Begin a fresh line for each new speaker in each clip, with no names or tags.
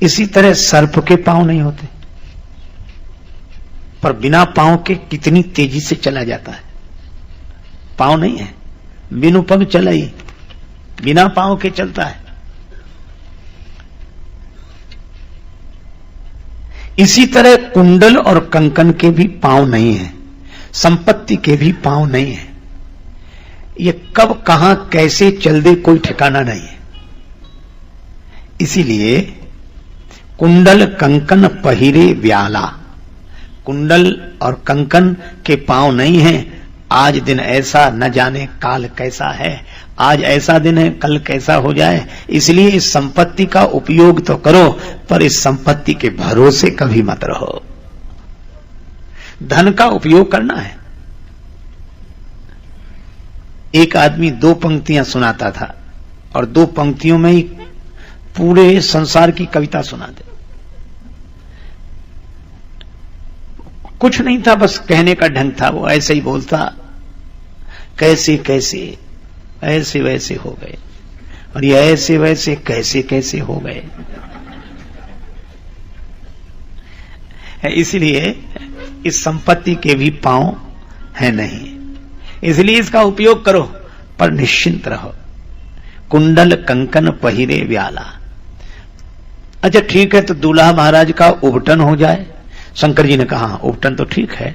इसी तरह सर्प के पांव नहीं होते, पर बिना पांव के कितनी तेजी से चला जाता है। पांव नहीं है, बिनु पग चला ही, बिना पांव के चलता है। इसी तरह कुंडल और कंकन के भी पांव नहीं है, संपत्ति के भी पांव नहीं है। ये कब कहां कैसे चल दे कोई ठिकाना नहीं है। इसीलिए कुंडल कंकन पहिरे व्याला, कुंडल और कंकन के पांव नहीं है। आज दिन ऐसा न जाने काल कैसा है, आज ऐसा दिन है कल कैसा हो जाए। इसलिए इस संपत्ति का उपयोग तो करो, पर इस संपत्ति के भरोसे कभी मत रहो। धन का उपयोग करना है। एक आदमी 2 पंक्तियां सुनाता था और 2 पंक्तियों में ही पूरे संसार की कविता सुना दे। कुछ नहीं था, बस कहने का ढंग था। वो ऐसे ही बोलता, कैसे कैसे ऐसे वैसे हो गए, और ये ऐसे वैसे कैसे कैसे हो गए। इसलिए इस संपत्ति के भी पांव है नहीं, इसलिए इसका उपयोग करो, पर निश्चिंत रहो। कुंडल कंकन पहिरे व्याला। अच्छा ठीक है, तो दूल्हा महाराज का उबटन हो जाए। शंकर जी ने कहा उबटन तो ठीक है,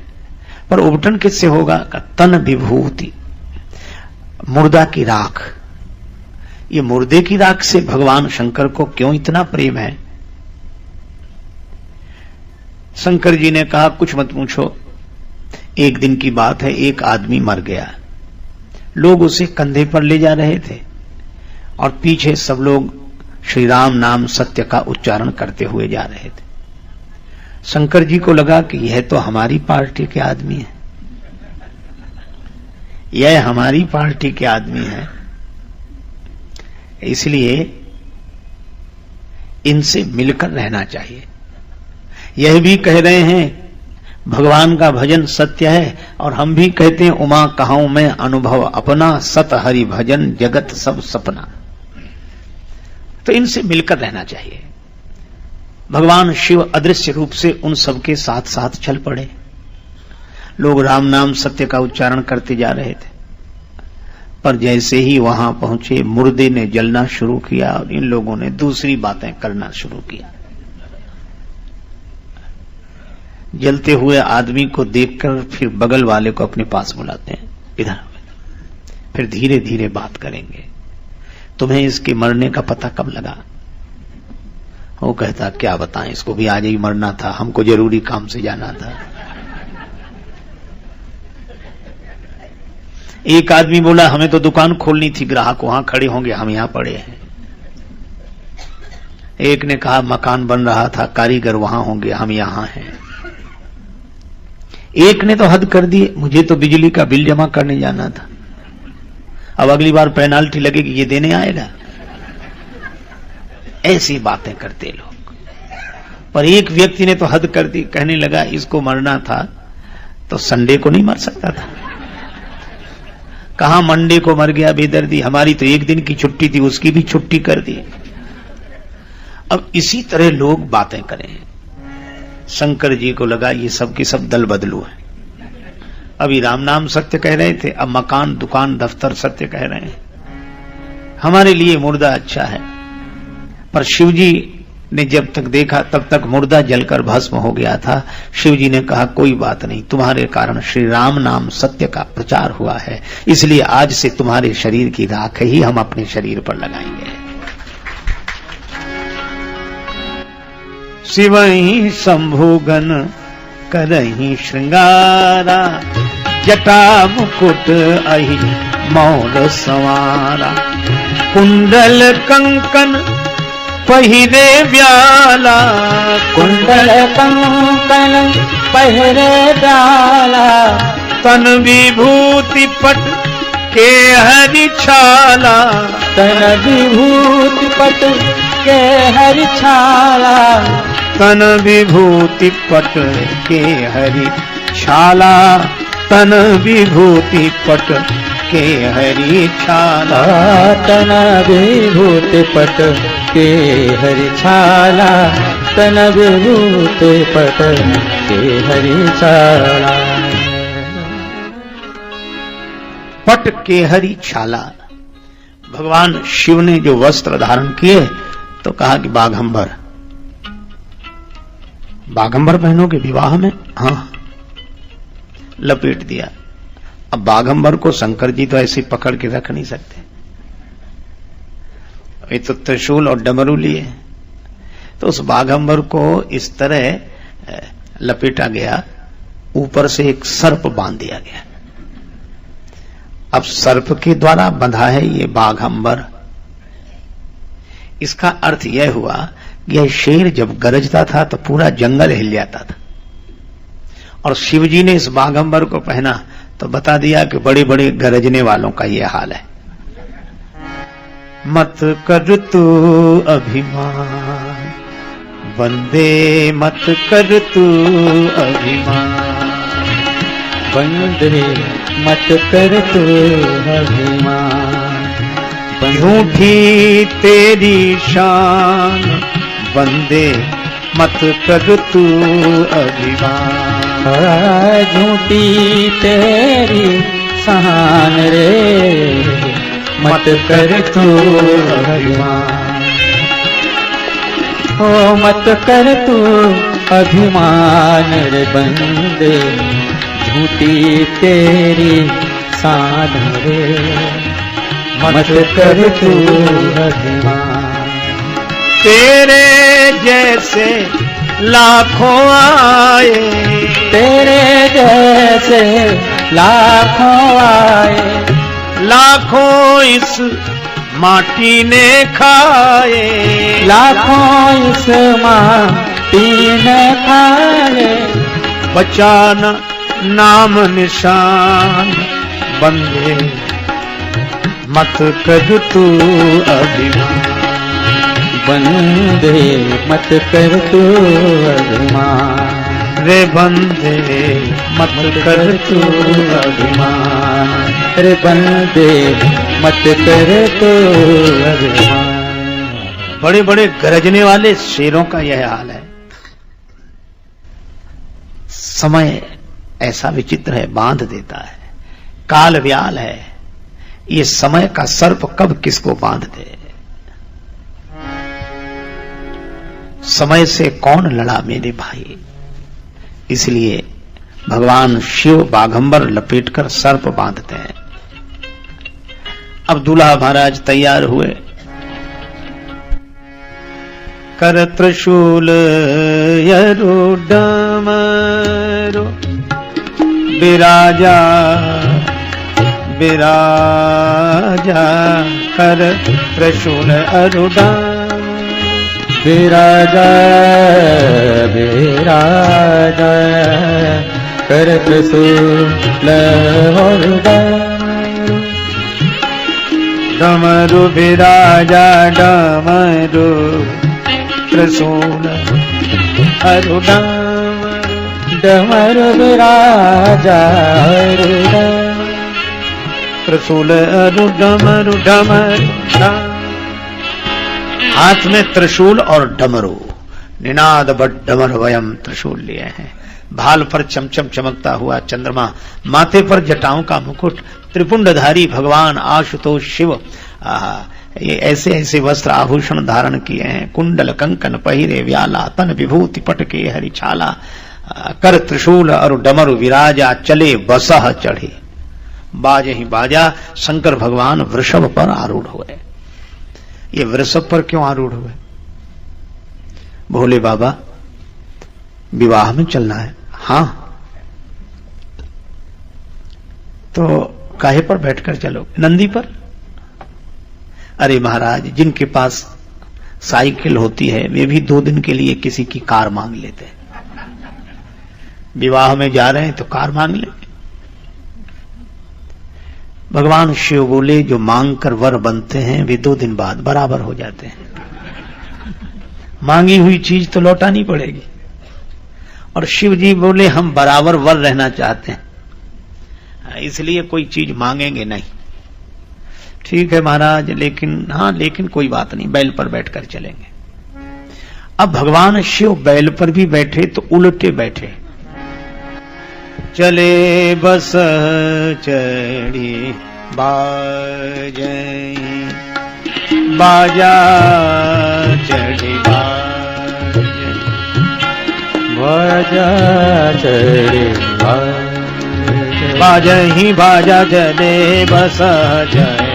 पर उबटन किससे होगा? तन विभूति, मुर्दा की राख। ये मुर्दे की राख से भगवान शंकर को क्यों इतना प्रेम है? शंकर जी ने कहा कुछ मत पूछो। एक दिन की बात है, एक आदमी मर गया। लोग उसे कंधे पर ले जा रहे थे और पीछे सब लोग श्री राम नाम सत्य का उच्चारण करते हुए जा रहे थे। शंकर जी को लगा कि यह तो हमारी पार्टी के आदमी है, यह हमारी पार्टी के आदमी है, इसलिए इनसे मिलकर रहना चाहिए। यह भी कह रहे हैं भगवान का भजन सत्य है, और हम भी कहते हैं उमा कहाऊं मैं अनुभव अपना, सत हरि भजन जगत सब सपना। तो इनसे मिलकर रहना चाहिए। भगवान शिव अदृश्य रूप से उन सबके साथ साथ चल पड़े। लोग राम नाम सत्य का उच्चारण करते जा रहे थे, पर जैसे ही वहां पहुंचे मुर्दे ने जलना शुरू किया और इन लोगों ने दूसरी बातें करना शुरू किया। जलते हुए आदमी को देखकर फिर बगल वाले को अपने पास बुलाते हैं, इधर फिर धीरे धीरे बात करेंगे। तुम्हें इसके मरने का पता कब लगा? वो कहता क्या बताएं, इसको भी आज ही मरना था, हमको जरूरी काम से जाना था। एक आदमी बोला हमें तो दुकान खोलनी थी, ग्राहक वहां खड़े होंगे, हम यहां पड़े हैं। एक ने कहा मकान बन रहा था, कारीगर वहां होंगे, हम यहां हैं। एक ने तो हद कर दी, मुझे तो बिजली का बिल जमा करने जाना था, अब अगली बार पेनाल्टी लगेगी, ये देने आएगा। ऐसी बातें करते लोग। पर एक व्यक्ति ने तो हद कर दी, कहने लगा इसको मरना था तो संडे को नहीं मर सकता था, कहां मंडे को मर गया बेदर्दी, हमारी तो एक दिन की छुट्टी थी, उसकी भी छुट्टी कर दी। अब इसी तरह लोग बातें करें। शंकर जी को लगा ये सब के सब दल बदलू है। अभी राम नाम सत्य कह रहे थे, अब मकान दुकान दफ्तर सत्य कह रहे हैं। हमारे लिए मुर्दा अच्छा है, पर शिवजी ने जब तक देखा तब तक मुर्दा जलकर भस्म हो गया था। शिवजी ने कहा कोई बात नहीं, तुम्हारे कारण श्री राम नाम सत्य का प्रचार हुआ है, इसलिए आज से तुम्हारे शरीर की राख ही हम अपने शरीर पर लगाएंगे। शिवहि शंभुगन करहि श्रृंगारा, जटा मुकुट अहि मौल संवारा, कुंडल कंकन पहिरे व्याला,
कुंडल कंकन पहिरे व्याला,
तन विभूति पट के हरि छाला,
तन विभूति पट के हरि छाला,
तन विभूति पट के हरि छाला, तन विभूति पट के हरि छाला,
तन विभूत पट के हरि छाला, तन विभूत पट के हरि छाला।
पट के हरि छाला, भगवान शिव ने जो वस्त्र धारण किए तो कहा कि बाघंबर, बाघंबर पहनोगे विवाह में? हाँ, लपेट दिया। अब बाघंबर को शंकर जी तो ऐसे पकड़ के रख नहीं सकते, ये तो त्रिशूल और डमरू लिए, तो उस बाघंबर को इस तरह लपेटा गया, ऊपर से एक सर्प बांध दिया गया। अब सर्प के द्वारा बंधा है ये बाघंबर। इसका अर्थ यह हुआ कि यह शेर जब गरजता था तो पूरा जंगल हिल जाता था, और शिवजी ने इस बाघंबर को पहना तो बता दिया कि बड़े बड़े गरजने वालों का यह हाल है। मत कर तू अभिमान वंदे, मत कर तू अभिमान
वंदे, मत कर तू अभिमान।
झूठी तेरी शान वंदे, मत कर तू अभिमान।
झूठी तेरी शान रे, मत कर तू अभिमान। ओ मत कर तू अभिमान रे बंदे, झूठी तेरी शान रे, मत कर तू अभिमान।
तेरे जैसे लाखों आए,
तेरे जैसे लाखों आए,
लाखों इस माटी ने खाए,
लाखों इस माटी ने खाए,
बचाना नाम निशान बंदे, मत कर तू अभिमान।
बंदे, मत कर तू अभिमान
रे बंदे, मत कर तू
अभिमान रे बंदे, मत कर तू अभिमान।
बड़े बड़े गरजने वाले शेरों का यह हाल है। समय ऐसा विचित्र है, बांध देता है, काल व्याल है, ये समय का सर्प कब किसको बांध दे। समय से कौन लड़ा मेरे भाई, इसलिए भगवान शिव बाघंबर लपेटकर सर्प बांधते हैं। अब दूल्हा महाराज तैयार हुए, कर त्रिशूल यरु डमरू, विराजा विराजा, कर त्रिशूल अरु डमरू,
विराजा विराजा, कर त्रिशूल और डमरू,
डमरू विराजा डमरू, त्रिशूल अरु डमरू,
डमरू विराजा अरु डमरू,
त्रिशूल अरु डमरू डमरू। हाथ में त्रिशूल और डमरू, निनाद बड डमर वयम त्रिशूल लिए हैं। भाल पर चमचम चमकता हुआ चंद्रमा, माथे पर जटाओं का मुकुट, त्रिपुंडधारी भगवान आशुतोष शिव ये ऐसे ऐसे वस्त्र आभूषण धारण किए हैं। कुंडल कंकन पहिरे व्याला, तन विभूति पटके हरि छाला, कर त्रिशूल और डमरू विराजा, चले बसह चढ़े। बाजे ही बाजा, शंकर भगवान वृषभ पर आरूढ़ हुए। ये वृषभ पर क्यों आरूढ़ हुए? भोले बाबा विवाह में चलना है। हाँ, तो काहे पर बैठकर चलो? नंदी पर। अरे महाराज, जिनके पास साइकिल होती है वे भी 2 दिन के लिए किसी की कार मांग लेते हैं। विवाह में जा रहे हैं तो कार मांग ले। भगवान शिव बोले, जो मांग कर वर बनते हैं वे 2 दिन बाद बराबर हो जाते हैं। मांगी हुई चीज तो लौटानी पड़ेगी। और शिव जी बोले, हम बराबर वर रहना चाहते हैं, इसलिए कोई चीज मांगेंगे नहीं। ठीक है महाराज, लेकिन कोई बात नहीं, बैल पर बैठकर चलेंगे। अब भगवान शिव बैल पर भी बैठे तो उल्टे बैठे। चले बस चढ़ी बाजई, बाजा चढ़ी बाजई,
बाजा चढ़े
बाजही बाजा चले बस चढ़ी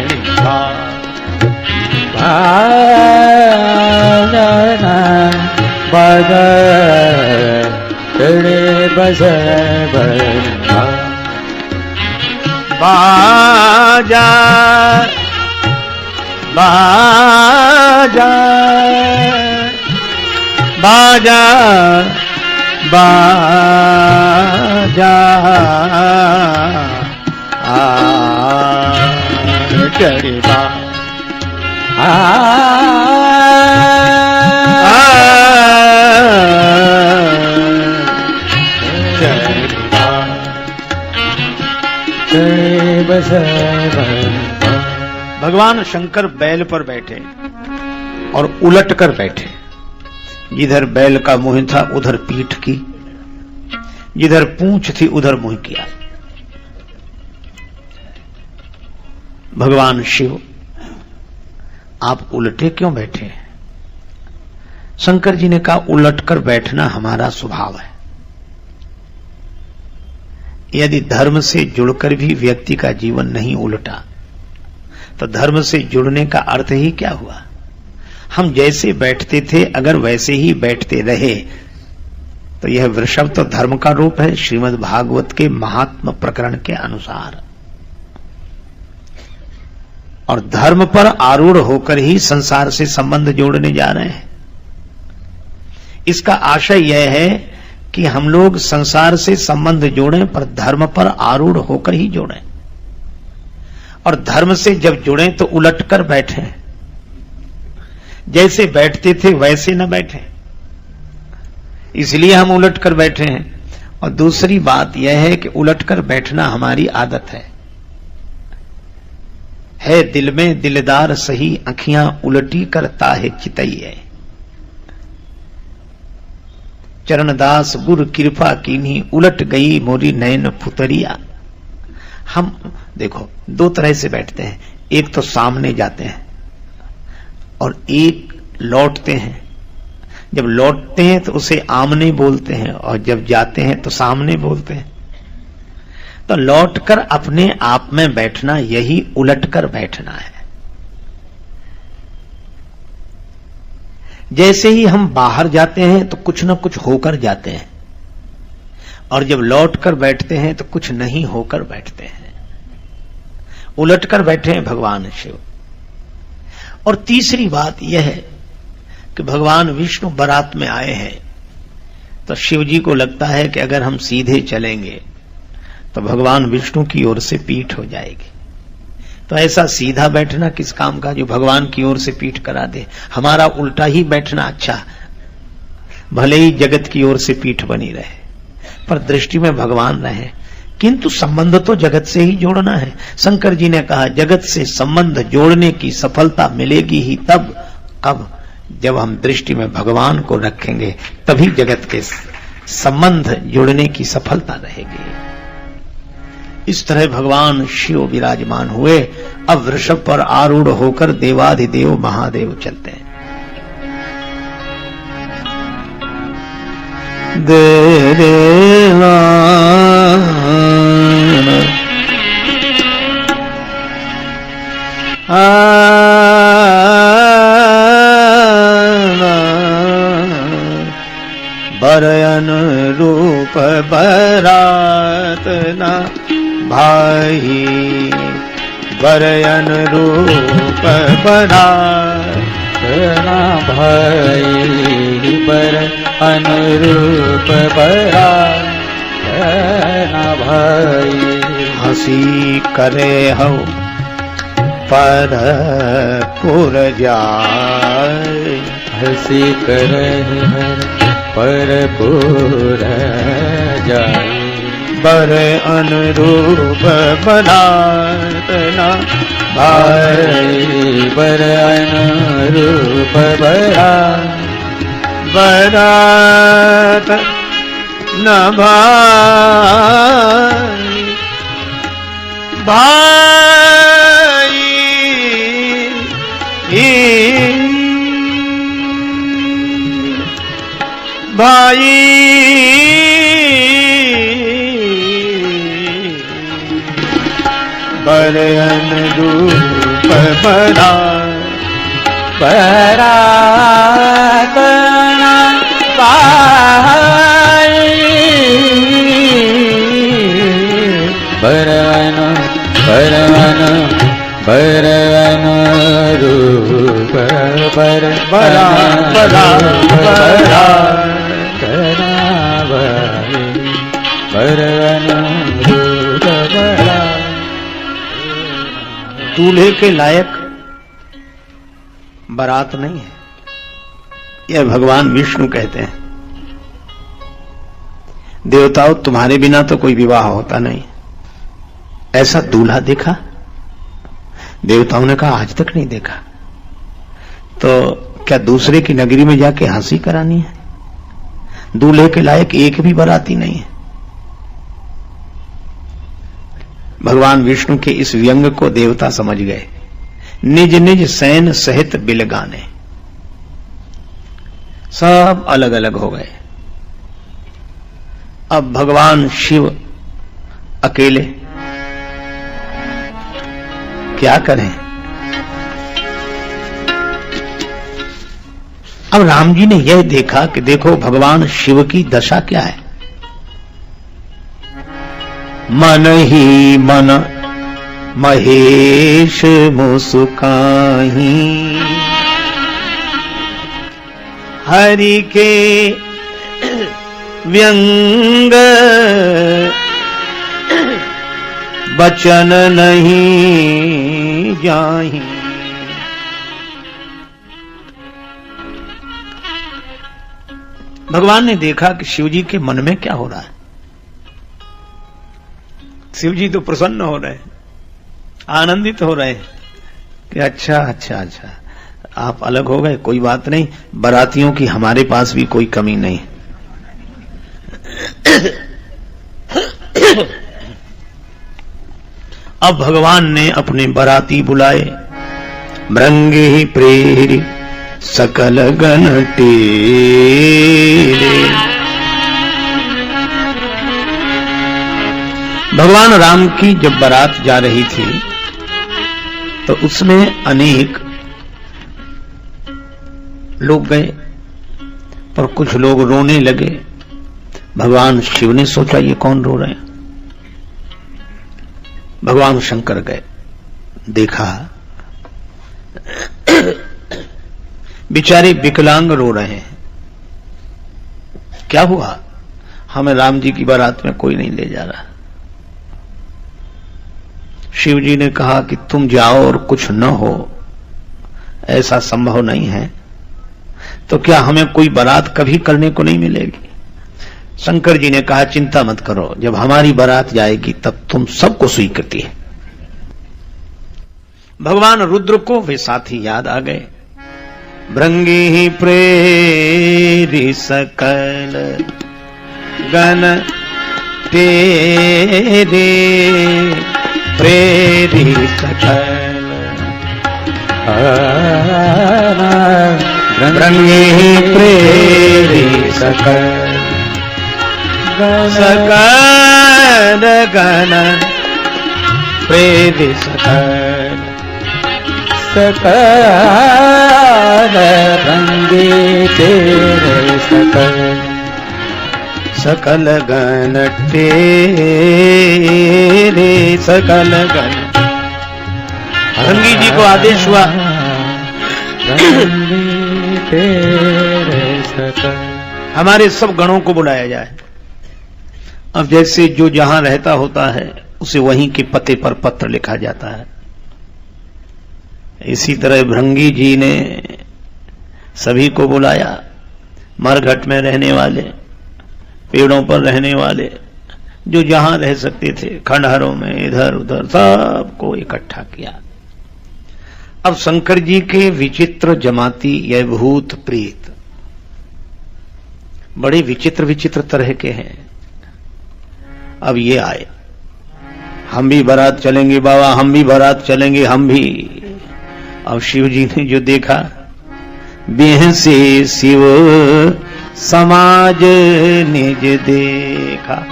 बाजा चढ़े बस
बाजा बाजा बाजा बाजा चढ़ी बा भगवान शंकर बैल पर बैठे और उलट कर बैठे। जिधर बैल का मुंह था उधर पीठ की, जिधर पूंछ थी उधर मुंह किया। भगवान शिव, आप उलटे क्यों बैठे? शंकर जी ने कहा, उलटकर बैठना हमारा स्वभाव है। यदि धर्म से जुड़कर भी व्यक्ति का जीवन नहीं उलटा तो धर्म से जुड़ने का अर्थ ही क्या हुआ? हम जैसे बैठते थे अगर वैसे ही बैठते रहे तो यह वृषभ तो धर्म का रूप है श्रीमद् भागवत के महात्म प्रकरण के अनुसार, और धर्म पर आरूढ़ होकर ही संसार से संबंध जोड़ने जा रहे हैं। इसका आशय यह है कि हम लोग संसार से संबंध जोड़ें पर धर्म पर आरूढ़ होकर ही जोड़ें, और धर्म से जब जुड़ें तो उलटकर बैठें, जैसे बैठते थे वैसे न बैठें। इसलिए हम उलटकर बैठे हैं। और दूसरी बात यह है कि उलटकर बैठना हमारी आदत है दिल में दिलदार सही, अखियां उलटी करता है चितैये। चरणदास गुरु कृपा कीन्ही, उलट गई मोरी नयन फुतरिया। हम देखो दो तरह से बैठते हैं, एक तो सामने जाते हैं और एक लौटते हैं। जब लौटते हैं तो उसे आमने बोलते हैं और जब जाते हैं तो सामने बोलते हैं। तो लौटकर अपने आप में बैठना यही उलटकर बैठना है। जैसे ही हम बाहर जाते हैं तो कुछ न कुछ होकर जाते हैं, और जब लौटकर बैठते हैं तो कुछ नहीं होकर बैठते हैं। उलटकर बैठे हैं भगवान शिव। और तीसरी बात यह है कि भगवान विष्णु बारात में आए हैं, तो शिव जी को लगता है कि अगर हम सीधे चलेंगे तो भगवान विष्णु की ओर से पीठ हो जाएगी। तो ऐसा सीधा बैठना किस काम का जो भगवान की ओर से पीठ करा दे। हमारा उल्टा ही बैठना अच्छा, भले ही जगत की ओर से पीठ बनी रहे पर दृष्टि में भगवान रहे, किंतु संबंध तो जगत से ही जोड़ना है। शंकर जी ने कहा, जगत से संबंध जोड़ने की सफलता मिलेगी ही तब, कब? जब हम दृष्टि में भगवान को रखेंगे तभी जगत के संबंध जोड़ने की सफलता रहेगी। इस तरह भगवान शिव विराजमान हुए। अब वृषभ पर आरूढ़ होकर देवाधिदेव महादेव चलते हैं। देवा बरयन रूप बरातना भाई, बरयन रूप बरातना भाई, बर अनुरूप बरातना भाई। हंसी करे हो पर पुर जाए,
हंसी करे पर पुर जाए।
बर अनुरूप बरातना
भाई बरन रूप
बरात न भाई भाई भाई बरन रूप
बरात न भाई बरन बरन बरन रूप
दूल्हे के लायक बारात नहीं है, यह भगवान विष्णु कहते हैं। देवताओं, तुम्हारे बिना तो कोई विवाह होता नहीं, ऐसा दूल्हा देखा? देवताओं ने कहा आज तक नहीं देखा। तो क्या दूसरे की नगरी में जाके हंसी करानी है? दूल्हे के लायक एक भी बाराती नहीं है। भगवान विष्णु के इस व्यंग को देवता समझ गए, निज निज सैन सहित बिलगाने, सब अलग अलग हो गए। अब भगवान शिव अकेले क्या करें? अब राम जी ने यह देखा कि देखो भगवान शिव की दशा क्या है। मन ही मन महेश मुस्काही, हरि के व्यंग बचन नहीं जाहि। भगवान ने देखा कि शिवजी के मन में क्या हो रहा है। शिवजी तो प्रसन्न हो रहे हैं, आनंदित हो रहे हैं कि अच्छा अच्छा अच्छा आप अलग हो गए, कोई बात नहीं, बारातियों की हमारे पास भी कोई कमी नहीं। अब भगवान ने अपने बाराती बुलाए, मृंगे ही प्रेरी सकल गण टेरे। भगवान राम की जब बारात जा रही थी तो उसमें अनेक लोग गए, पर कुछ लोग रोने लगे। भगवान शिव ने सोचा ये कौन रो रहे हैं। भगवान शंकर गए, देखा बेचारे विकलांग रो रहे हैं। क्या हुआ? हमें राम जी की बारात में कोई नहीं ले जा रहा। शिव जी ने कहा कि तुम जाओ और कुछ न हो, ऐसा संभव नहीं है, तो क्या हमें कोई बारात कभी करने को नहीं मिलेगी? शंकर जी ने कहा चिंता मत करो, जब हमारी बारात जाएगी तब तुम सबको स्वीकृति है। भगवान रुद्र को वे साथी याद आ गए। भृंगी ही प्रेरी सकल गण तेरे, प्रेरी सकल भृंगी ही प्रेरी सकल सकल गण प्रेरी सकल
सकल रंगे तेरे सकल
सकल गण तेरे सकल गण। रंगी जी को आदेश हुआ
तेरे सकल
हमारे सब गणों को बुलाया जाए। अब जैसे जो जहां रहता होता है उसे वहीं के पते पर पत्र लिखा जाता है, इसी तरह भृंगी जी ने सभी को बुलाया। मरघट में रहने वाले, पेड़ों पर रहने वाले, जो जहां रह सकते थे, खंडहरों में इधर उधर, सबको इकट्ठा किया। अब शंकर जी के विचित्र जमाती यह भूत प्रेत बड़े विचित्र विचित्र तरह के हैं। अब ये आए, हम भी बारात चलेंगे बाबा, हम भी बारात चलेंगे, हम भी। अब शिव जी ने जो देखा, बेह से शिव समाज निज देखा।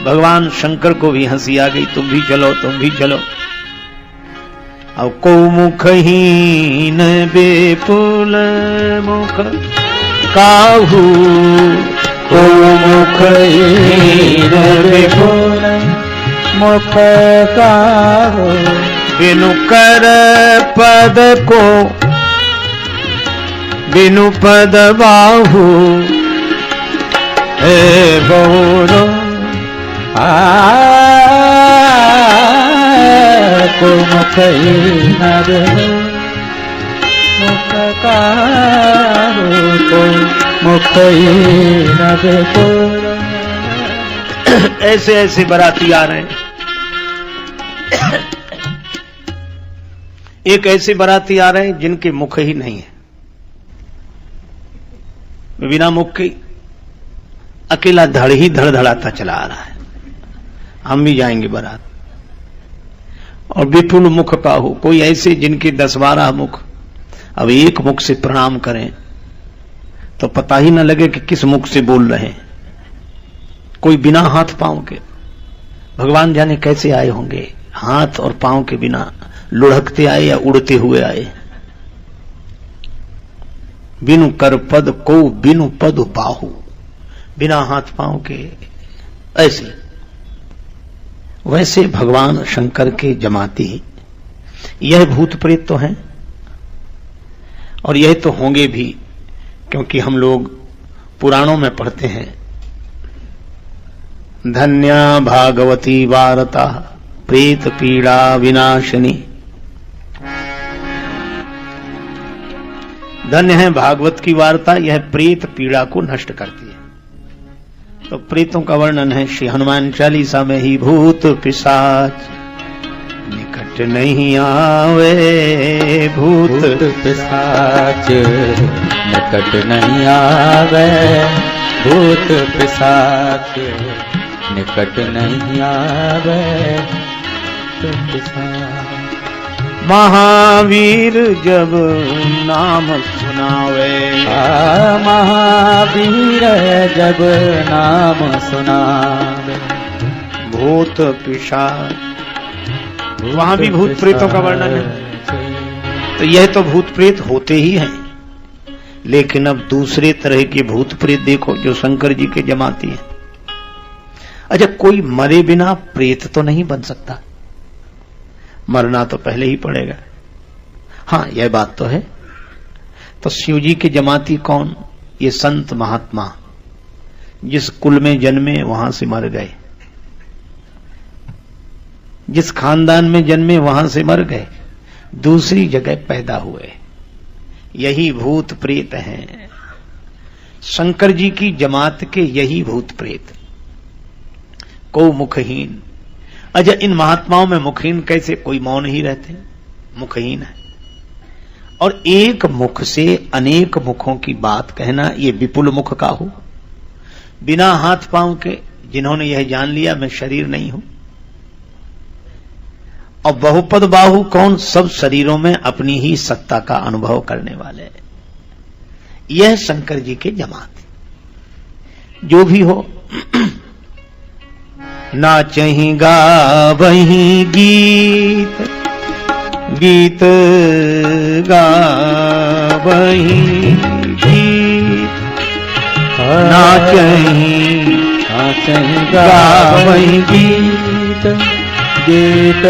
भगवान शंकर को भी हंसी आ गई, तुम भी चलो, तुम भी चलो। अब को मुखहीन बेपुल मुख काहू,
को मुखहीन बेपुल मुख काहू,
बिनु कर पद को बिनु पद बाहू,
हे बोलो को मुखहीन मुख काहू, को मुखहीन बेपुल।
ऐसे ऐसे बाराती आ रहे हैं। एक ऐसे बाराती आ रहे हैं जिनके मुख ही नहीं है, बिना मुख के अकेला धड़ ही धड़धड़ाता चला आ रहा है। हम भी जाएंगे बारात। और विपुल मुख काहू, कोई ऐसे जिनके 10-12 मुख। अब एक मुख से प्रणाम करें तो पता ही न लगे कि किस मुख से बोल रहे हैं। कोई बिना हाथ पांव के, भगवान जाने कैसे आए होंगे, हाथ और पांव के बिना लुढ़कते आए या उड़ते हुए आए। बिनु कर पद को बिनु पद बाहु, बिना हाथ पांव के। ऐसे वैसे भगवान शंकर के जमाती यह भूत प्रेत तो हैं, और यह तो होंगे भी, क्योंकि हम लोग पुराणों में पढ़ते हैं, धन्या भागवती वार्ता प्रेत पीड़ा विनाशिनी। धन्य है भागवत की वार्ता, यह प्रेत पीड़ा को नष्ट करती है। तो प्रेतों का वर्णन है श्री हनुमान चालीसा में ही, भूत पिशाच निकट नहीं आवे, भूत
पिशाच निकट नहीं आवे, भूत पिशाच निकट नहीं आवे, भूत पिशाच।
महावीर जब नाम सुनावे,
महावीर जब नाम सुनावे,
भूत पिशाच। वहां भी भूत प्रेतों का वर्णन है। तो यह तो भूत प्रेत होते ही हैं, लेकिन अब दूसरे तरह के भूत प्रेत देखो जो शंकर जी के जमाती हैं। अच्छा, कोई मरे बिना प्रेत तो नहीं बन सकता, मरना तो पहले ही पड़ेगा। हां, यह बात तो है। तो शिव जी के जमाती कौन? ये संत महात्मा जिस कुल में जन्मे वहां से मर गए, जिस खानदान में जन्मे वहां से मर गए, दूसरी जगह पैदा हुए, यही भूत प्रेत हैं। शंकर जी की जमात के यही भूत प्रेत। को मुखहीन। अच्छा, इन महात्माओं में मुखहीन कैसे? कोई मौन ही रहते, मुखहीन है। और एक मुख से अनेक मुखों की बात कहना, ये विपुल मुख का हो, बिना हाथ पांव के, जिन्होंने यह जान लिया मैं शरीर नहीं हूं। और बहुपद बाहु कौन? सब शरीरों में अपनी ही सत्ता का अनुभव करने वाले। यह शंकर जी के जमात। जो भी हो, नाचहि गावहि गीत, गीत गावहि गीत, नाचहि गावहि गीत,
गीत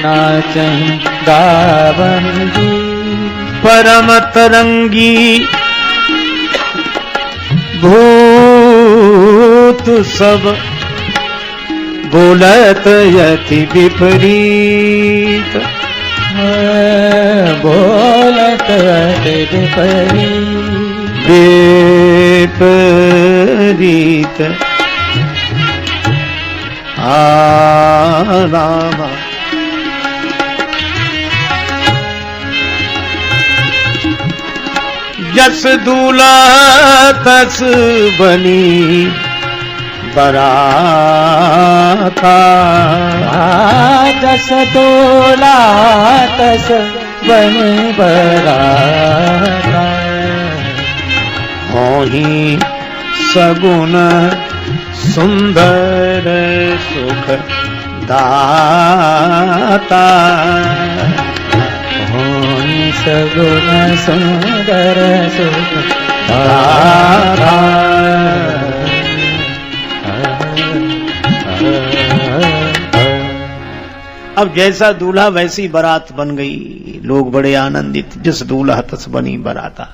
नाचहि गावहि गीत।
परम तरंगी भूत सब बोलत यति विपरीत,
बोलत यति विपरीत,
विपरीत। राम जस दूल्हा तस बनी बराता।
जस दूल्हा तस बनी बराता।
होहि सगुन सुंदर सुख दाता।
होहि सगुन सुंदर सुख दाता।
अब जैसा दूल्हा वैसी बारात बन गई। लोग बड़े आनंदित। जिस दूल्हा तस बनी बराता।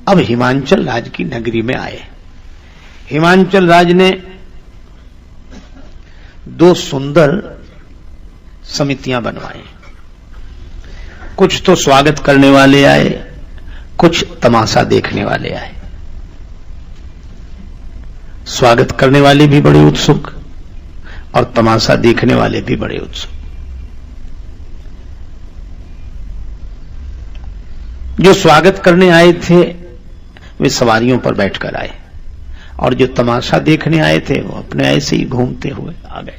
अब हिमांचल राज की नगरी में आए। हिमांचल राज ने 2 सुंदर समितियां बनवाई। कुछ तो स्वागत करने वाले आए, कुछ तमाशा देखने वाले आए। स्वागत करने वाले भी बड़े उत्सुक और तमाशा देखने वाले भी बड़े उत्सुक। जो स्वागत करने आए थे वे सवारियों पर बैठकर आए और जो तमाशा देखने आए थे वो अपने ऐसे ही घूमते हुए आ गए।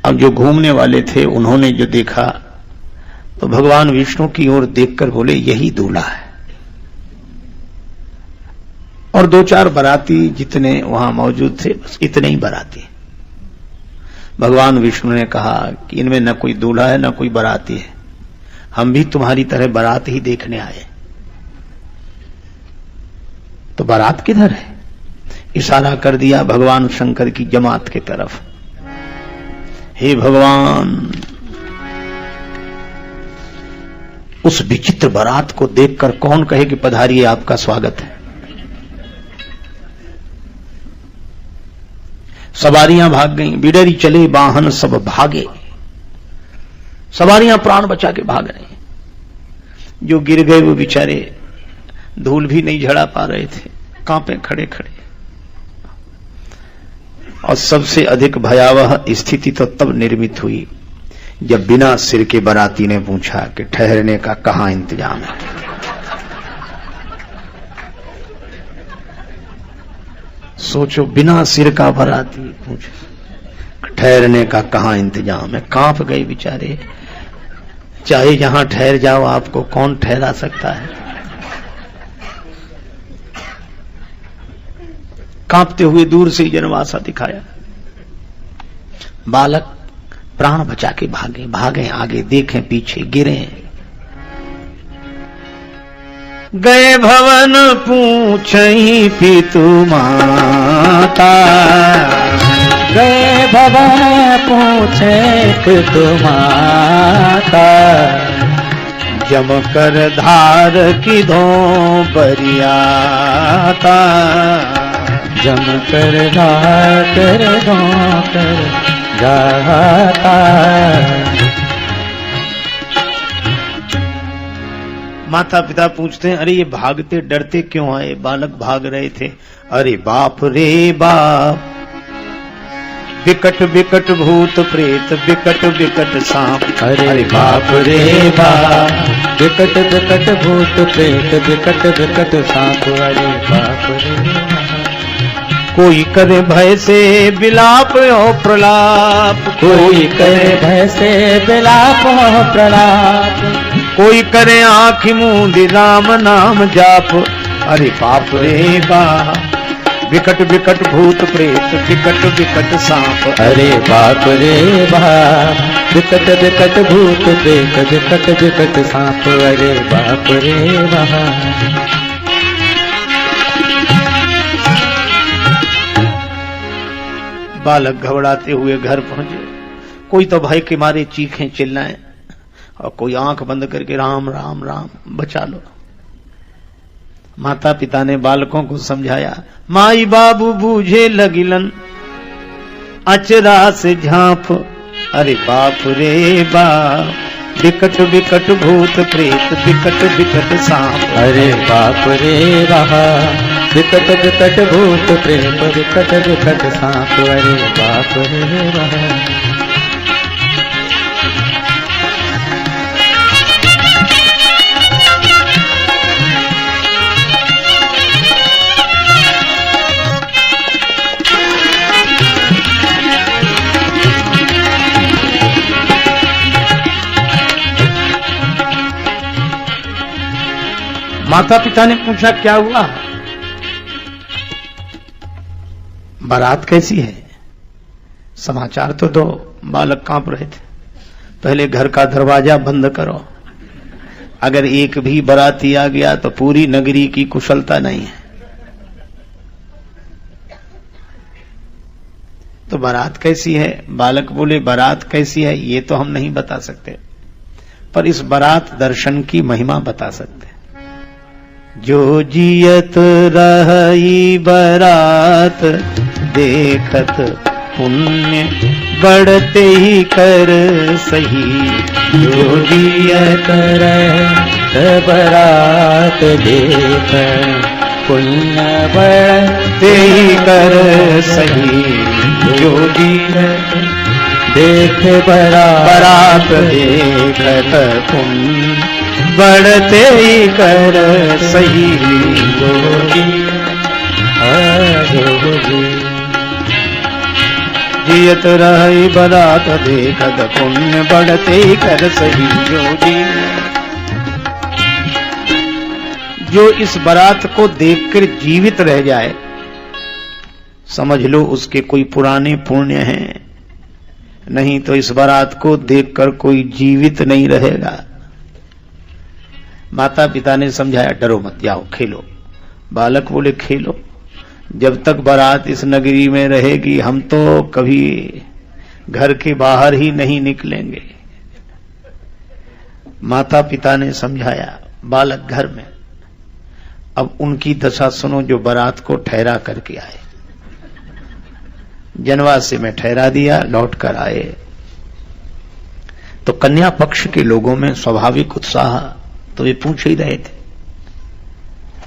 अब जो घूमने वाले थे उन्होंने जो देखा तो भगवान विष्णु की ओर देखकर बोले यही दूल्हा है। और 2-4 बाराती जितने वहां मौजूद थे बस इतने ही बाराती। भगवान विष्णु ने कहा कि इनमें न कोई दूल्हा है न कोई बाराती है, हम भी तुम्हारी तरह बारात ही देखने आए। तो बारात किधर है? इशारा कर दिया भगवान शंकर की जमात की तरफ। हे भगवान, उस विचित्र बारात को देखकर कौन कहे कि पधारिए आपका स्वागत है। सवारियां भाग गईं, बिडरी चले वाहन सब भागे। सवारियां प्राण बचा के भाग रहे। जो गिर गए वो बेचारे धूल भी नहीं झड़ा पा रहे थे, कांपे खड़े खड़े। और सबसे अधिक भयावह स्थिति तो तब निर्मित हुई जब बिना सिर के बाराती ने पूछा कि ठहरने का कहां इंतजाम है। सोचो, बिना सिर का बाराती पूछा ठहरने का कहां इंतजाम है। कांप गए बेचारे। चाहे जहां ठहर जाओ, आपको कौन ठहरा सकता है। कांपते हुए दूर से ही जनवासा दिखाया। बालक प्राण बचा के भागे, भागे आगे, देखें पीछे, गिरे। गए भवन पूछई पितु माता।
गए भवन पूछे पितु माता।
जम कर धार की धो बरियाता।
जम कर कर दो कर जाता।
माता पिता पूछते हैं, अरे ये भागते डरते क्यों आए? बालक भाग रहे थे। अरे बाप रे बाप, विकट विकट भूत प्रेत, विकट विकट सांप।
अरे बाप रे बाप, विकट विकट भूत प्रेत, विकट विकट सांप। अरे बाप रे।
कोई करे भय से विलाप और प्रलाप।
कोई करे भय से विलाप और प्रलाप।
कोई करे आँख मूंद राम नाम जाप। अरे बाप रे बाप, विकट विकट भूत प्रेत, विकट विकट सांप।
अरे बाप रे बाप, विकट विकट भूत प्रेत, विकट विकट सांप। अरे बाप रे बाप।
बालक घबराते हुए घर पहुंचे। कोई तो भय के मारे चीखें चिल्लाएं और कोई आंख बंद करके राम राम राम बचा लो। माता पिता ने बालकों को समझाया। माई बाबू बूझे लगिलन अचरा से झांप। अरे बाप रे बाप, विकट विकट भूत प्रेत, विकट विकट सांप।
अरे बाप रे बाप, विकट विकट भूत प्रेत, विकट विकट सांप। अरे बाप रे बाप।
माता पिता ने पूछा क्या हुआ, बारात कैसी है, समाचार तो दो। बालक कांप रहे थे। पहले घर का दरवाजा बंद करो, अगर एक भी बाराती आ गया तो पूरी नगरी की कुशलता नहीं है। तो बारात कैसी है? बालक बोले बारात कैसी है ये तो हम नहीं बता सकते, पर इस बारात दर्शन की महिमा बता सकते। जो जियत रही बारात देखत पुण्य बढ़ते ही कर सही।
जो जियत रहे बारात देख पुण्य बढ़ते
ही कर सही। जो जियत
देख
बारात देखत पुण्य बढ़ते ही कर सही। जियत रही बारात देखत पुण्य बढ़ते ही कर सही। जो इस बारात को देखकर जीवित रह जाए, समझ लो उसके कोई पुराने पुण्य हैं, नहीं तो इस बारात को देखकर कोई जीवित नहीं रहेगा। माता पिता ने समझाया डरो मत, जाओ खेलो। बालक बोले खेलो, जब तक बारात इस नगरी में रहेगी हम तो कभी घर के बाहर ही नहीं निकलेंगे। माता पिता ने समझाया, बालक घर में। अब उनकी दशा सुनो जो बारात को ठहरा करके आए। जनवासे में ठहरा दिया, लौट कर आए तो कन्या पक्ष के लोगों में स्वाभाविक उत्साह, तो वे पूछ ही रहे थे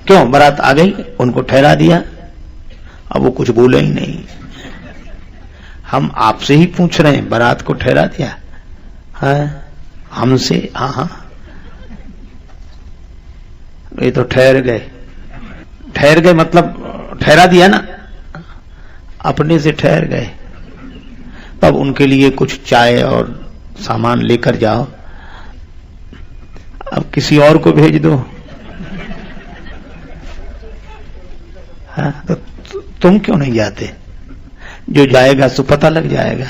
क्यों बारात आ गई, उनको ठहरा दिया। अब वो कुछ बोले ही नहीं। हम आपसे ही पूछ रहे हैं, बारात को ठहरा दिया? हाँ हमसे? हाँ ये तो ठहर गए मतलब ठहरा दिया ना, अपने से ठहर गए। तब उनके लिए कुछ चाय और सामान लेकर जाओ, अब किसी और को भेज दो। हाँ तो तुम क्यों नहीं जाते? जो जाएगा सो पता लग जाएगा,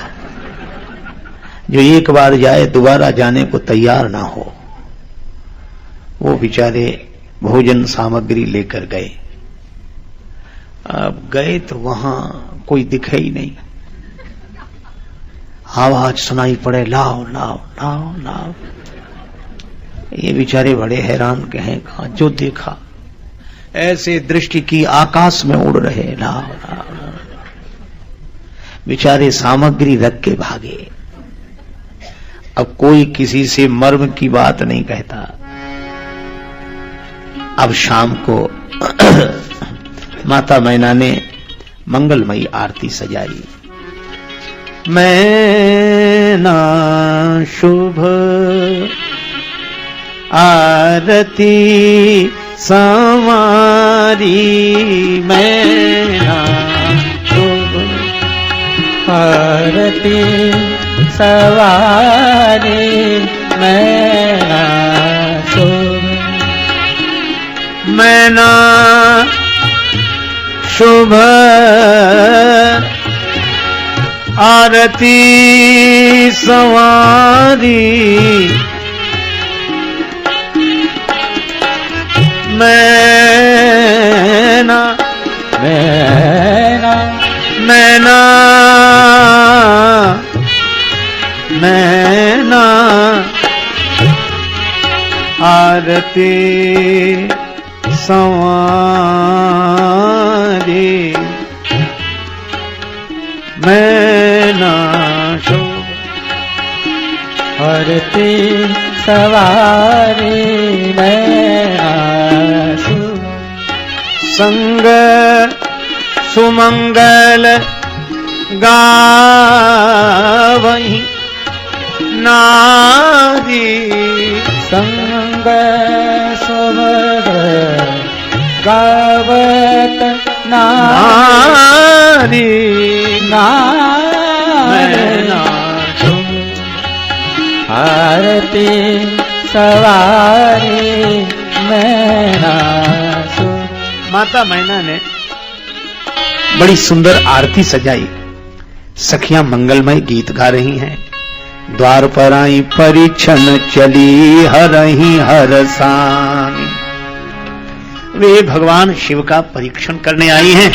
जो एक बार जाए दोबारा जाने को तैयार ना हो। वो बेचारे भोजन सामग्री लेकर गए। अब गए तो वहां कोई दिखे ही नहीं। आवाज सुनाई पड़े, लाओ लाओ लाओ लाओ। ये बेचारे बड़े हैरान के हैं, कहा जो देखा ऐसे दृष्टि की आकाश में उड़ रहे, लाओ लाओ लाओ। बेचारे सामग्री रख के भागे। अब कोई किसी से मर्म की बात नहीं कहता। अब शाम को माता मैना ने मंगलमयी आरती सजाई। मैना शुभ आरती संवारी, मैना शुभ
आरती सवारी, मैना शुभ
मैना शुभ आरती संवारी, मैना
मैना
मैना मैना आरती संवारी, मैना शुभ
आरती सवारी, मैना शुभ
संग सुमंगल गावहीं नारी,
संग सुमंगल गावत
नारी,
मैना आरती सवारी, मैना सो।
माता मैना ने बड़ी सुंदर आरती सजाई। सखियां मंगलमय गीत गा रही हैं। द्वार पर आई परिछन चली हरही हरसानी। वे भगवान शिव का परीक्षण करने आई हैं।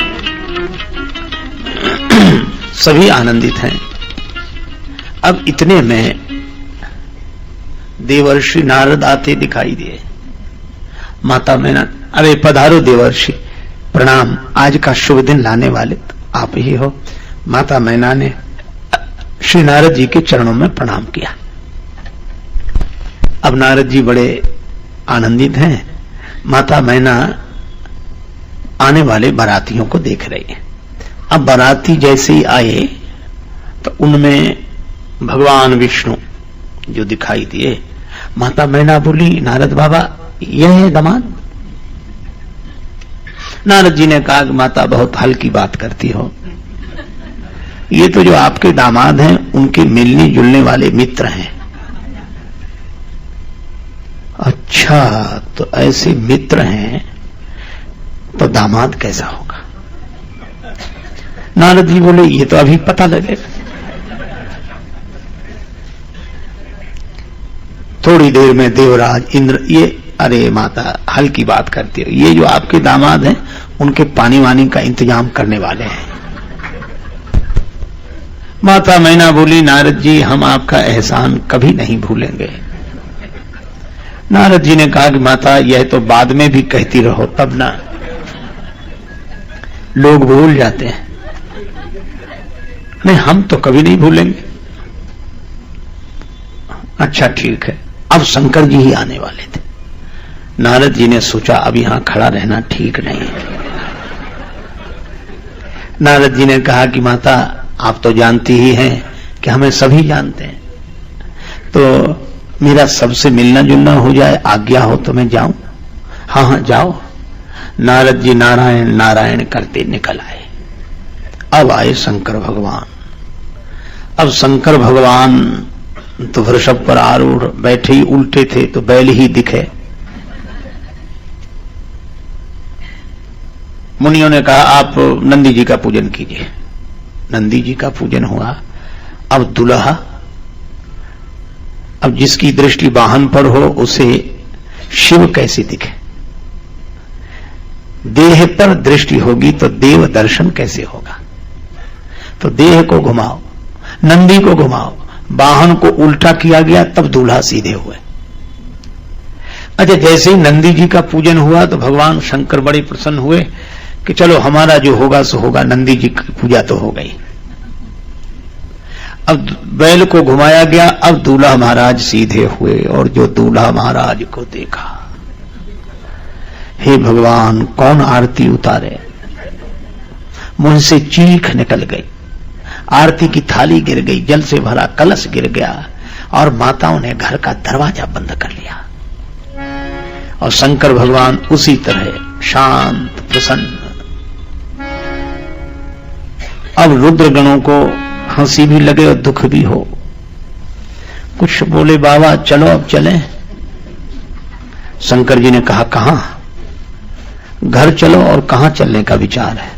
सभी आनंदित हैं। अब इतने में देवर्षि नारद आते दिखाई दिए। माता मैना, अरे पधारो देवर्षि, प्रणाम, आज का शुभ दिन लाने वाले तो आप ही हो। माता मैना ने श्री नारद जी के चरणों में प्रणाम किया। अब नारद जी बड़े आनंदित हैं। माता मैना आने वाले बारातियों को देख रही है। अब बाराती जैसे ही आए तो उनमें भगवान विष्णु जो दिखाई दिए। माता मैना बोली, नारद बाबा यह है दामाद? नारद जी ने कहा कि माता बहुत हल्की बात करती हो, ये तो जो आपके दामाद हैं उनके मिलने जुलने वाले मित्र हैं। अच्छा, तो ऐसे मित्र हैं तो दामाद कैसा होगा? नारद जी बोले, ये तो अभी पता लगेगा। थोड़ी देर में देवराज इंद्र, ये अरे माता हल्की बात करती हो, ये जो आपके दामाद हैं उनके पानी वानी का इंतजाम करने वाले हैं। माता मैना बोली, नारद जी हम आपका एहसान कभी नहीं भूलेंगे। नारद जी ने कहा कि माता यह तो बाद में भी कहती रहो, तब ना लोग भूल जाते हैं। नहीं, हम तो कभी नहीं भूलेंगे। अच्छा ठीक है। अब शंकर जी ही आने वाले थे। नारद जी ने सोचा अब यहां खड़ा रहना ठीक नहीं है। नारद जी ने कहा कि माता आप तो जानती ही हैं कि हमें सभी जानते हैं, तो मेरा सबसे मिलना जुलना हो जाए, आज्ञा हो तो मैं जाऊं? हाँ हाँ जाओ। नारद जी नारायण नारायण करते निकल आए। अब आए शंकर भगवान। अब शंकर भगवान तो वृषभ पर आरूढ़ बैठे ही उल्टे थे तो बैल ही दिखे। मुनियों ने कहा आप नंदी जी का पूजन कीजिए। नंदी जी का पूजन हुआ। अब दुल्हा, अब जिसकी दृष्टि वाहन पर हो उसे शिव कैसे दिखे? देह पर दृष्टि होगी तो देव दर्शन कैसे होगा? तो देह को घुमाओ, नंदी को घुमाओ, वाहन को उल्टा किया गया, तब दूल्हा सीधे हुए। अच्छा, जैसे ही नंदी जी का पूजन हुआ तो भगवान शंकर बड़े प्रसन्न हुए कि चलो हमारा जो होगा सो होगा, नंदी जी की पूजा तो हो गई। अब बैल को घुमाया गया। अब दूल्हा महाराज सीधे हुए और जो दूल्हा महाराज को देखा, हे भगवान कौन आरती उतारे? मुंह से चीख निकल गई, आरती की थाली गिर गई, जल से भरा कलश गिर गया और माताओं ने घर का दरवाजा बंद कर लिया। और शंकर भगवान उसी तरह शांत प्रसन्न। अब रुद्रगणों को हंसी भी लगे और दुख भी हो। कुछ बोले बाबा चलो अब चलें। शंकर जी ने कहा कहां? घर चलो। और कहां चलने का विचार है?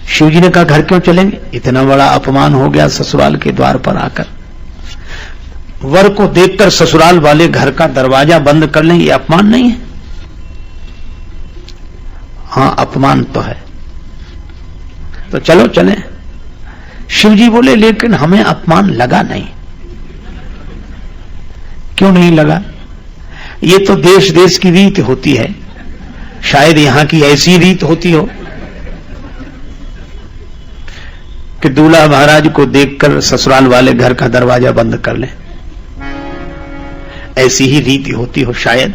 शिव जी ने कहा घर क्यों चलेंगे? इतना बड़ा अपमान हो गया ससुराल के द्वार पर आकर। वर को देखकर ससुराल वाले घर का दरवाजा बंद कर लें, ये अपमान नहीं है? हां अपमान तो है, तो चलो चलें। शिव जी बोले लेकिन हमें अपमान लगा नहीं। क्यों नहीं लगा? ये तो देश देश की रीत होती है, शायद यहां की ऐसी रीत होती हो कि दूल्हा महाराज को देखकर ससुराल वाले घर का दरवाजा बंद कर लें। ऐसी ही रीति होती हो शायद।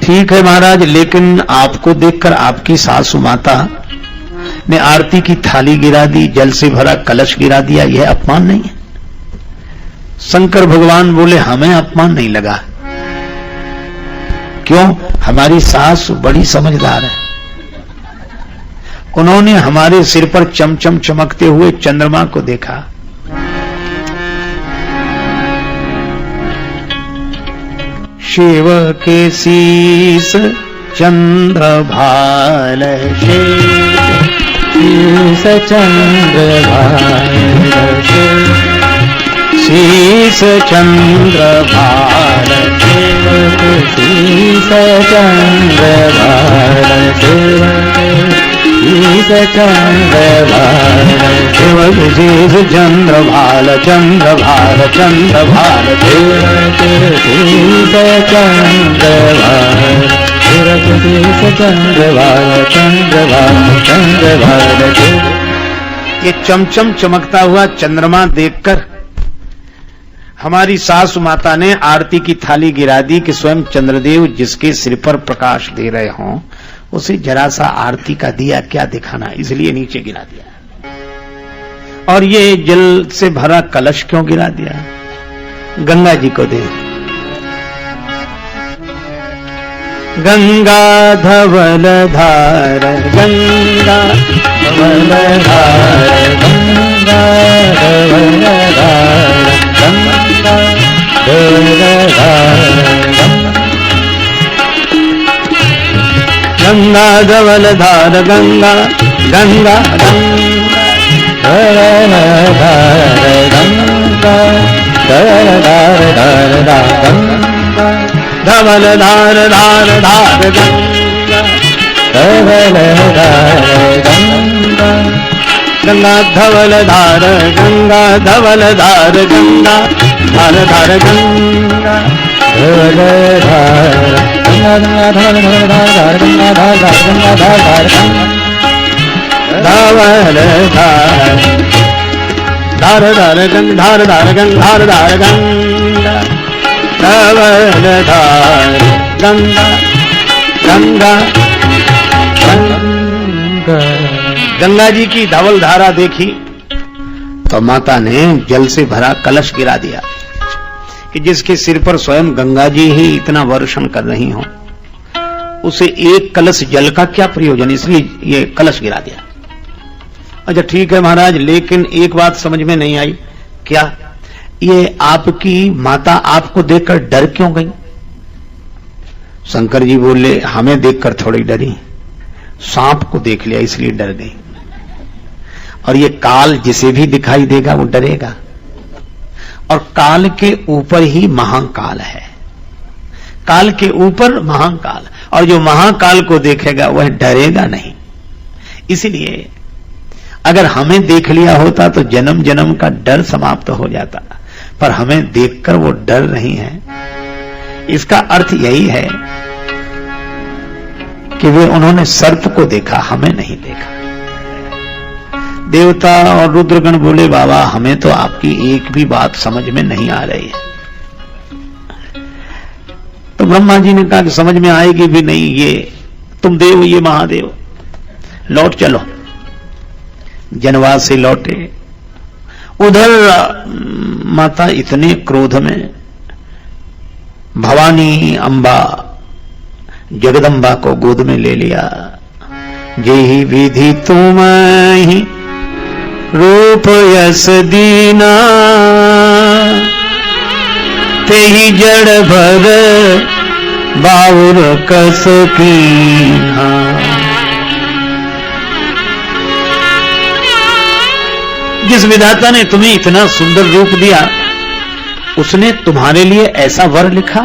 ठीक है महाराज, लेकिन आपको देखकर आपकी सासु माता ने आरती की थाली गिरा दी, जल से भरा कलश गिरा दिया, यह अपमान नहीं है? शंकर भगवान बोले हमें अपमान नहीं लगा। क्यों? हमारी सास बड़ी समझदार है। उन्होंने हमारे सिर पर चमचम चमकते हुए चंद्रमा को देखा। शिव के शीस चंद्र भाल,
शीस चंद्र भाल,
शीस चंद्र भाल,
शीस चंद्र भाल, शीस चंद्र भाल,
शिव शीस चंद्र भाल, चंद्र भाल, चंद्र भाल,
शीस चंद्र भाल, शीस चंद्र भाल, चंद्र भाल, चंद्र भाल।
ये चमचम चमकता हुआ चंद्रमा देखकर हमारी सासु माता ने आरती की थाली गिरा दी कि स्वयं चंद्रदेव जिसके सिर पर प्रकाश दे रहे हों उसे जरा सा आरती का दिया क्या दिखाना, इसलिए नीचे गिरा दिया। और ये जल से भरा कलश क्यों गिरा दिया? गंगा जी को दे। गंगा धवल धार, गंगा धवल धार,
गंगा धवल धार, गंगा धवल धार,
गंगा धवल धार, गंगा गंगा
धवल धार, गंगा धवल धार, धार धार, गंगा
धवल धार धार धार, गंगा
धवल धार, गंगा
गंगा धवल धार, गंगा धवल धार, गंगा धार धार, गंगा
धवल धार, गंगा गंगा धवल धवल धार धार, गंगा धार धार, गंगा धार धार,
धवल धार धार धार, गंगा धार धार, गंगा धार धार, गंगा धवल धार, गंगा गंगा
गंगा।
गंगा जी की धवल धारा देखी तो माता ने जल से भरा कलश गिरा दिया कि जिसके सिर पर स्वयं गंगा जी ही इतना वर्षण कर रही हो उसे एक कलश जल का क्या प्रयोजन, इसलिए ये कलश गिरा दिया। अच्छा ठीक है महाराज, लेकिन एक बात समझ में नहीं आई। क्या ये आपकी माता आपको देखकर डर क्यों गई? शंकर जी बोले हमें देखकर थोड़ी डरी, सांप को देख लिया इसलिए डर गई। और ये काल जिसे भी दिखाई देगा वो डरेगा, और काल के ऊपर ही महाकाल है, काल के ऊपर महाकाल, और जो महाकाल को देखेगा वह डरेगा नहीं। इसलिए अगर हमें देख लिया होता तो जन्म जन्म का डर समाप्त हो जाता, पर हमें देखकर वो डर रही हैं। इसका अर्थ यही है कि वे उन्होंने सर्प को देखा, हमें नहीं देखा। देवता और रुद्रगण बोले बाबा हमें तो आपकी एक भी बात समझ में नहीं आ रही है। तो ब्रह्मा जी ने कहा कि समझ में आएगी भी नहीं, ये तुम देव ये महादेव, लौट चलो। जनवास से लौटे। उधर माता इतने क्रोध में भवानी अंबा जगदम्बा को गोद में ले लिया। जेहि विधि तुम ही रूप यस दीना, तेहि जड़ भर बाउर कस कीना। जिस विधाता ने तुम्हें इतना सुंदर रूप दिया उसने तुम्हारे लिए ऐसा वर लिखा,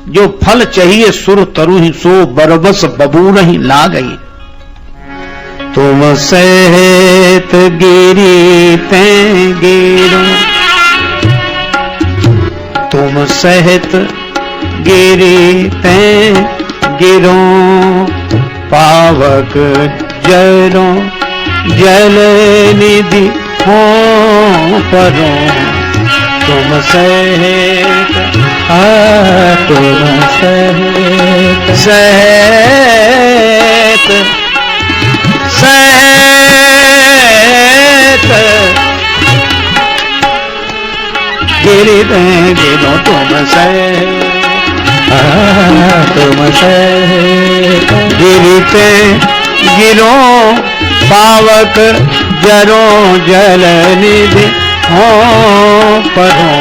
जो फल चाहिए सुर तरु ही सो बरबस बबूर ही ला गई। तुम सहित गिरी ते गिरो, तुम सहित गिरी ते गिरो, पावक जरो जल निधि हो परो। तुम सहित
तुम सहित
सहित सहित गिरी ते गिरो, तुम सहित
तुम सहित
गिरी ते गिरो, पावक जरो जल निधि हो परो।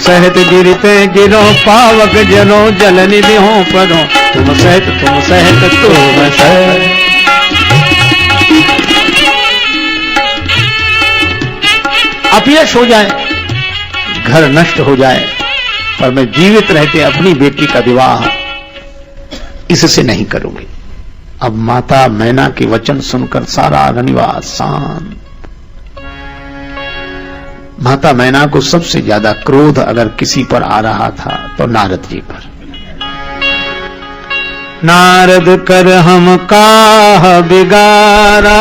सहत गिरते गिरो पावक जनो जल निधि हो परो तुम सहत तुम सहत। अपयश हो जाए, घर नष्ट हो जाए, पर मैं जीवित रहते अपनी बेटी का विवाह इससे नहीं करूंगी। अब माता मैना के वचन सुनकर सारा रनिवास शांत। माता मैना को सबसे ज्यादा क्रोध अगर किसी पर आ रहा था तो नारद जी पर। नारद कर हम काह बिगारा,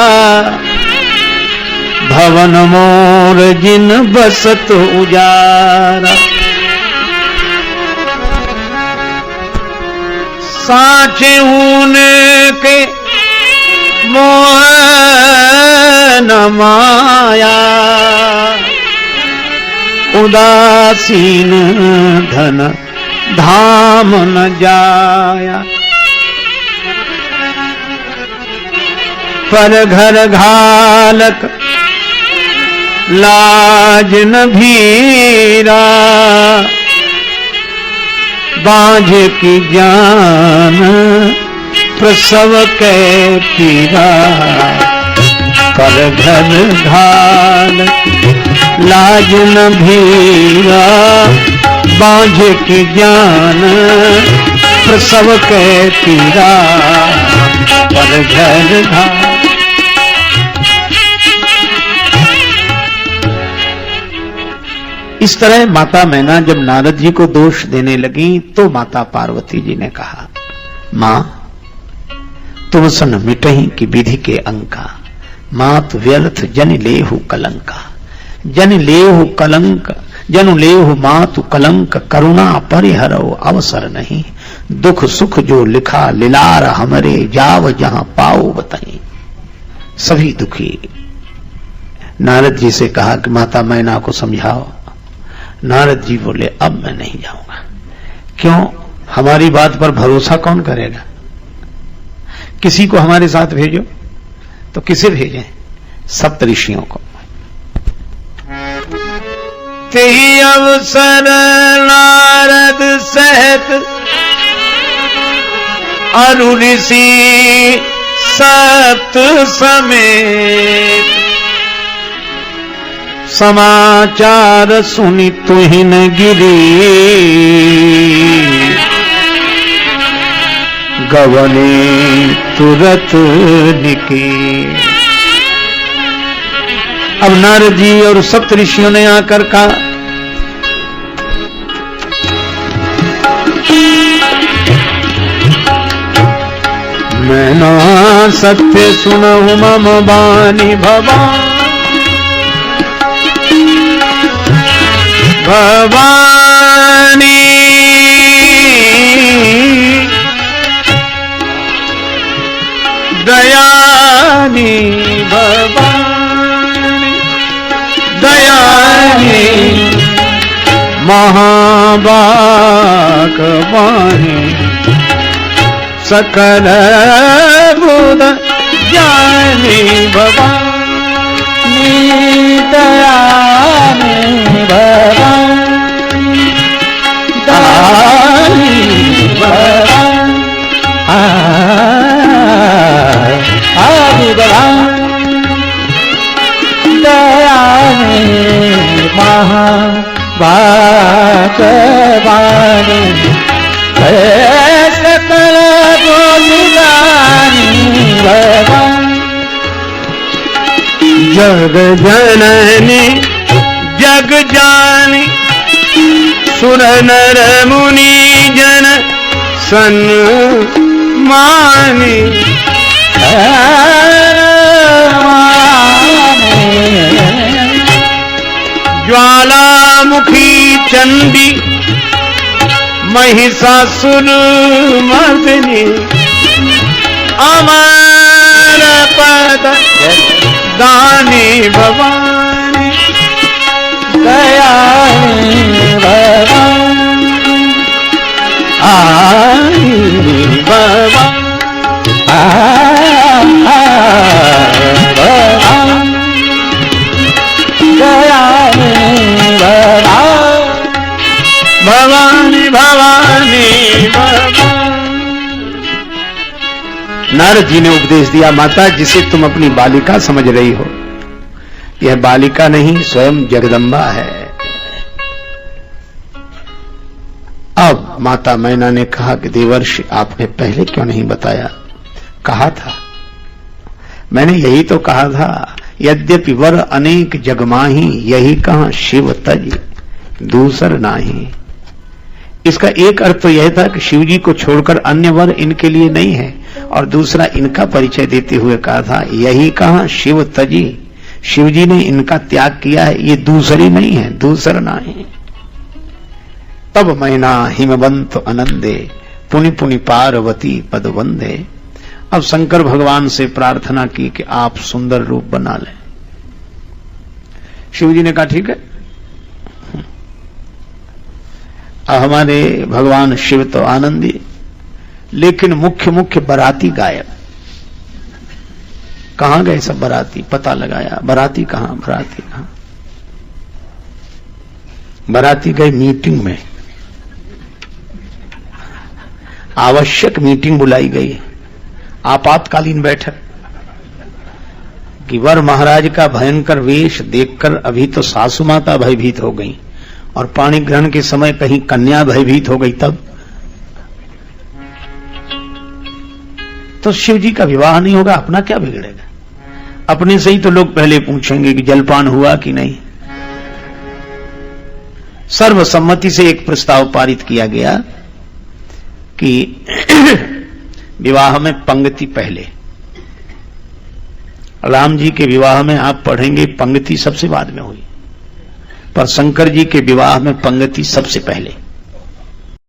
भवन मोर जिन बसत उजारा। साचे ऊने के मोह न माया, उदासीन धन धाम न जाया। पर घर घालक लाज न भीरा, बांझ की जान प्रसव के पीरा। पर घर घालक लाज न भीरा, बांझ की जान प्रसव के पीरा। पर घर घाल इस तरह माता मैना जब नारद जी को दोष देने लगी तो माता पार्वती जी ने कहा, मां तुम सन मिटही की विधि के अंका, मात व्यर्थ जन लेहु कलंका। जन लेहु कलंक जनु लेहु मातु कलंक, करुणा परिहरो अवसर नहीं। दुख सुख जो लिखा लिलार हमरे, जाव जहां पाओ बताई। सभी दुखी नारद जी से कहा कि माता मैना को समझाओ। नारद जी बोले अब मैं नहीं जाऊंगा। क्यों? हमारी बात पर भरोसा कौन करेगा? किसी को हमारे साथ भेजो। तो किसे भेजें? सप्तऋषियों को। तेहि अवसर नारद सहित अरु ऋषि सप्त समेत, समाचार सुनि तुहिन गिरी। गवने तुरत निके। अब नारद जी और सप्त ऋषियों ने आकर कहा, मैना सत्य सुनहु मम बानी भवानी। दयानी भवानी दयानी महाबाक वाणी, सकल बुध ज्ञानी भवानी। दयानी भवानी दयानी भवानी दयानी महाभागवानी। सकल बोलिदानी भवानी। जग जननी जग जानी, सुर नर मुनि जन सन्मानी। ज्वालामुखी चंडी महिषासुर मर्दिनी, अमर पद दानी भवानी। दयानी भवानी आई भवानी
दयानी भवानी भवानी
नारद जी ने उपदेश दिया, माता जिसे तुम अपनी बालिका समझ रही हो, यह बालिका नहीं स्वयं जगदम्बा है। अब माता मैना ने कहा कि देवर्षि आपने पहले क्यों नहीं बताया? कहा था, मैंने यही तो कहा था, यद्यपि वर अनेक जगमाही, यही कहां शिव तज दूसर नाही। इसका एक अर्थ तो यह था कि शिव जी को छोड़कर अन्य वर इनके लिए नहीं है, और दूसरा इनका परिचय देते हुए कहा था, यही कहां शिव तजी, शिव जी ने इनका त्याग किया है, ये दूसरी नहीं है, दूसर नहीं। तब मैना हिमवंत आनंदे, पुनि पुनि पार्वती पद वंदे। अब शंकर भगवान से प्रार्थना की कि आप सुंदर रूप बना लें। शिव जी ने कहा ठीक है। हमारे भगवान शिव तो आनंदी, लेकिन मुख्य बाराती गायब। कहां गए सब बाराती? पता लगाया, बाराती कहां? बाराती गए मीटिंग में, आवश्यक मीटिंग बुलाई गई, आपातकालीन बैठक, कि वर महाराज का भयंकर वेश देखकर अभी तो सासू माता भयभीत हो गई, और पाणी ग्रहण के समय कहीं कन्या भयभीत हो गई। तब तो शिव जी का विवाह नहीं होगा, अपना क्या बिगड़ेगा? अपने से ही तो लोग पहले पूछेंगे कि जलपान हुआ कि नहीं। सर्वसम्मति से एक प्रस्ताव पारित किया गया कि विवाह में पंक्ति पहले। राम जी के विवाह में आप पढ़ेंगे पंक्ति सबसे बाद में हुई, पर शंकर जी के विवाह में पंक्ति सबसे पहले।